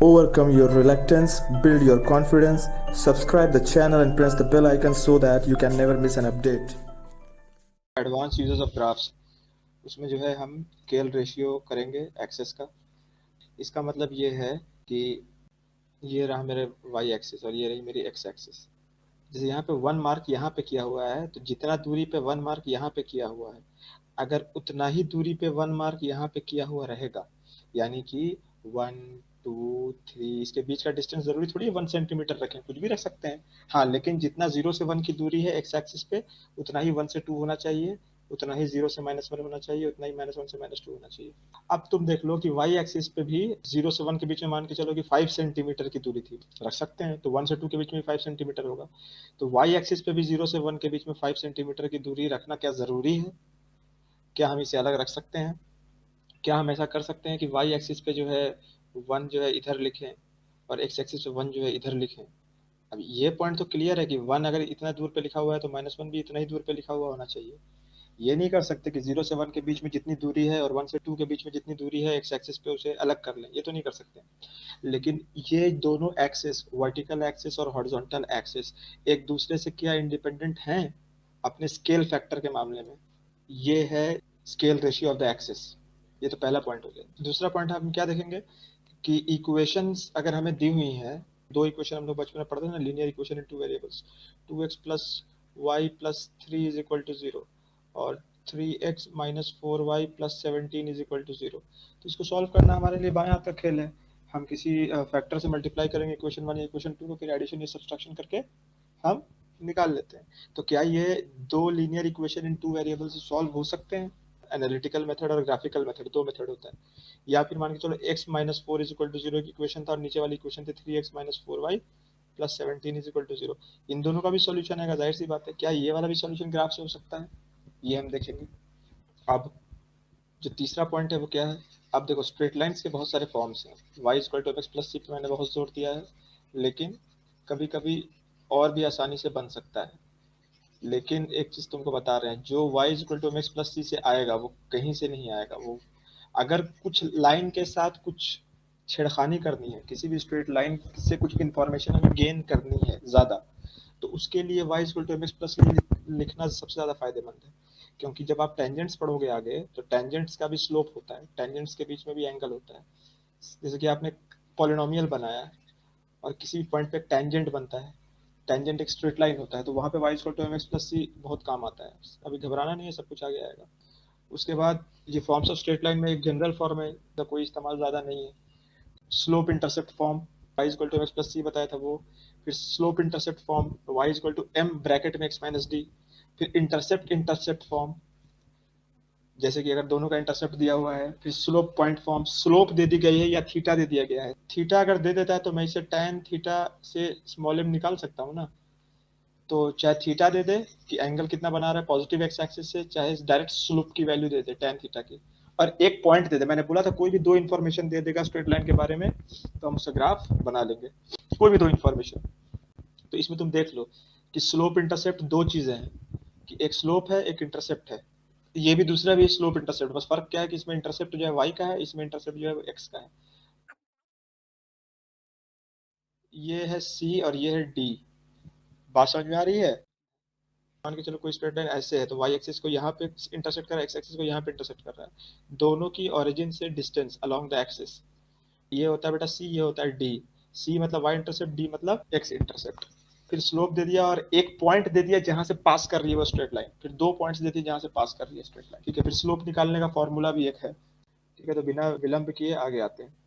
Overcome your reluctance, build your confidence, subscribe the channel and press the bell icon so that you can never miss an update. Advance users of graphs, उसमें जो है हम scale ratio करेंगे access का। इसका मतलब ये है कि ये रहा मेरे वाई एक्सिस और ये रही मेरी एक्स एक्सिस। जैसे यहाँ पे 1 मार्क यहाँ पे किया हुआ है, तो जितना दूरी पे 1 मार्क यहाँ पे किया हुआ है, अगर उतना ही दूरी पे 1 मार्क यहाँ पे किया हुआ रहेगा, यानी कि 1 2 3 इसके बीच का डिस्टेंस जरूरी थोड़ी है 1 सेंटीमीटर रखें, कुछ भी रख सकते हैं। हाँ, लेकिन जितना 0 से 1 की दूरी है एक्स एक्सिस पे, उतना ही 1 से 2 होना चाहिए, उतना ही 0 से -1 होना चाहिए, उतना ही -1 से -2 होना चाहिए। अब तुम देख लो कि वाई एक्सिस पे भी 0 से 1 के बीच में मान के चलो कि 5 सेंटीमीटर की दूरी थी, रख सकते हैं, तो 1 से 2 के बीच में 5 सेंटीमीटर होगा। तो वाई एक्सिस पे भी 0 से 1 के बीच में 5 सेंटीमीटर की दूरी रखना क्या जरूरी है? क्या हम इसे अलग रख सकते हैं? क्या हम ऐसा कर सकते हैं कि वाई एक्सिस पे जो है 1 जो है इधर लिखें और एक्स एक्सिस पे 1 जो है इधर लिखें? अब ये पॉइंट तो क्लियर है कि 1 अगर इतना दूर पे लिखा हुआ है तो -1 भी इतना ही दूर पे लिखा हुआ होना चाहिए। ये नहीं कर सकते कि 0 से 1 के बीच में जितनी दूरी है और 1 से 2 के बीच में जितनी दूरी है एक्स एक्सिस पे उसे अलग कर लें, ये तो नहीं कर सकते। लेकिन ये दोनों एक्सिस, वर्टिकल एक्सिस और हॉरिजॉन्टल एक्सिस, एक दूसरे से क्या इंडिपेंडेंट हैं अपने स्केल फैक्टर के मामले में? ये है scale ratio of the axis. ये तो पहला पॉइंट हो गया। दूसरा पॉइंट हम क्या देखेंगे कि इक्वेशंस अगर हमें दी हुई हैं, दो इक्वेशन हम लोग बचपन में पढ़ते थे ना, linear equation in two variables, 2x plus Y plus 3 is equal to 0 और 3x minus 4y plus 17 is equal to 0। तो इसको सॉल्व करना हमारे लिए बाएं हाथ का खेल है। हम किसी फैक्टर से मल्टीप्लाई करेंगे इक्वेशन 1 या इक्वेशन 2 को, फिर एडिशन या सब्सट्रैक्शन करके हम निकाल लेते हैं। तो क्या ये दो linear equation in two variable से सॉल्व हो सकते हैं? एनालिटिकल मेथड और ग्राफिकल मेथड, दो मेथड होता है। या फिर मान के चलो x minus 4 is equal to 0 की इक्वेशन था और नीचे वाली इक्वेशन थी 3x minus 4y plus 17 is equal to 0। इन दोनों का भी सॉल्यूशन आएगा, जाहिर सी बात है। क्या ये वाला भी सॉल्यूशन ग्राफ से हो सकता है? ये हम देखेंगे। अब जो तीसरा पॉइंट है वो क्या है? अब देखो, स्ट्रेट लाइंस के बहुत सारे फॉर्म्स हैं। y equal to x plus c पे मैंने बहुत जोर दिया है, लेकिन कभी कभी और भी आसानी से बन सकता है। लेकिन एक चीज तुमको बता रहे हैं, जो y equal to M x plus c से आएगा वो कहीं से नहीं आएगा। वो अगर कुछ लाइन के साथ कुछ छेड़खानी करनी है, किसी भी स्ट्रेट लाइन से कुछ इंफॉर्मेशन हमें गेन करनी है ज्यादा, तो उसके लिए y equal to M x plus लिखना सबसे ज्यादा फायदेमंद है। क्योंकि जब आप टेंजेंट्स पढ़ोगे आगे, तो टेंजेंट्स का भी स्लोप होता है, टेंजेंट्स के बीच में भी एंगल होता है। जैसे कि आपने पॉलिनोमियल बनाया है और किसी पॉइंट पे टेंजेंट बनता है, टेंजेंट एक स्ट्रेट लाइन होता है, तो वहां पे y equal to M x plus c बहुत काम आता है। अभी घबराना नहीं है, सब कुछ आगे आएगा। उसके बाद ये फॉर्म्स ऑफ स्ट्रेट लाइन में एक जनरल फॉर्म है, तो कोई इस्तेमाल ज़्यादा नहीं है। Slope intercept form, y equal to x plus c बताया था वो। फिर slope intercept form, y equal to m bracket में एक्स माइनस डी। फिर इंटरसेप्ट इंटरसेप्ट फॉर्म, जैसे कि अगर दोनों का इंटरसेप्ट दिया हुआ है। फिर स्लोप पॉइंट फॉर्म, स्लोप दे दी गई है या थीटा दे दिया गया है। थीटा अगर दे देता है तो मैं इसे tan थीटा से स्मॉल m निकाल सकता हूँ ना। तो चाहे थीटा दे दे कि एंगल कितना बना रहा है पॉजिटिव एक्स एक्सिस से, चाहे डायरेक्ट स्लोप की वैल्यू दे दे tan थीटा की, और एक पॉइंट दे दे। मैंने बोला था कोई भी दो इन्फॉर्मेशन दे देगा स्ट्रेट लाइन के बारे में, तो हम उससे ग्राफ बना लेंगे। कोई भी दो इन्फॉर्मेशन। तो इसमें तुम देख लो कि स्लोप इंटरसेप्ट दो चीजें हैं, कि एक स्लोप है एक इंटरसेप्ट है। ये भी दूसरा भी स्लोप इंटरसेप्ट, बस फर्क क्या है कि इसमें इंटरसेप्ट जो है वाई का है, इसमें इंटरसेप्ट जो है वो एक्स का है। ये है सी और ये है डी। बात समझ में आ रही है? मान के चलो कोई स्ट्रेट लाइन ऐसे है, तो वाई एक्सिस को यहाँ पे इंटरसेक्ट कर रहा है, एक्स एक्सिस को यहाँ पे इंटरसेक्ट कर रहा है। दोनों की ओरिजिन से डिस्टेंस अलोंग द एक्सिस, ये होता है बेटा सी, ये होता है डी। सी मतलब वाई इंटरसेप्ट, डी मतलब एक्स इंटरसेप्ट। फिर स्लोप दे दिया और एक पॉइंट दे दिया जहां से पास कर रही है वो स्ट्रेट लाइन, फिर दो पॉइंट्स दे दिए जहां से पास कर रही है स्ट्रेट लाइन। ठीक है, फिर स्लोप निकालने का फॉर्मूला भी एक है। ठीक है, तो बिना विलंब किए आगे आते हैं।